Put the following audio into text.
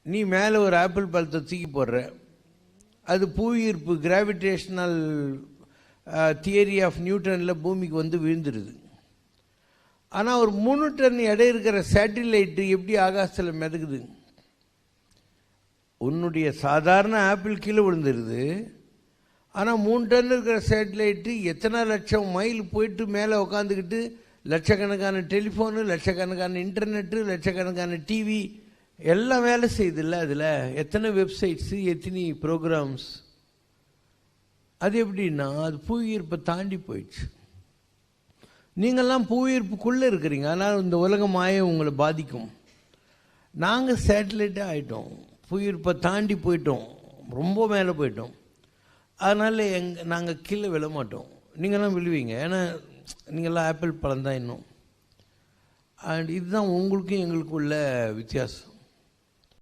நீ மேலே ஒரு ஆப்பிள் பழத்தை தூக்கி போடுற, அது புவியீர்ப்பு கிராவிடேஷனல் தியரி ஆஃப் நியூட்டனில் பூமிக்கு வந்து விழுந்துடுது. ஆனால் ஒரு 3 டன் எடை இருக்கிற சேட்டிலைட்டு எப்படி ஆகாசத்தில் மிதக்குது? உன்னுடைய சாதாரண ஆப்பிள் கீழே விழுந்துருது. ஆனால் 3 டன் இருக்கிற சேட்டிலைட்டு எத்தனை லட்சம் மைல் போயிட்டு மேலே உக்காந்துக்கிட்டு லட்சக்கணக்கான டெலிஃபோனு, லட்சக்கணக்கான இன்டர்நெட்டு, லட்சக்கணக்கான டிவி எல்லாம் வேலை செய்யுதுல்ல. அதில் எத்தனை வெப்சைட்ஸு, எத்தனை ப்ரோக்ராம்ஸ். அது எப்படின்னா அது புவியீர்ப்பை தாண்டி போயிடுச்சு. நீங்கள்லாம் புவியீர்ப்புக்குள்ளே இருக்கிறீங்க, ஆனால் இந்த உலக மாயம் உங்களை பாதிக்கும். நாங்கள் சேட்டலைட்டே ஆகிட்டோம், புவியீர்ப்பை தாண்டி போயிட்டோம், ரொம்ப மேலே போயிட்டோம். அதனால் நாங்கள் கீழே விழ மாட்டோம். நீங்கள்லாம் விழுவீங்க, ஏன்னா நீங்கள்லாம் ஆப்பிள் பழம் தான் இன்னும். அண்ட் இதுதான் உங்களுக்கும் எங்களுக்கும் உள்ள வித்தியாசம்.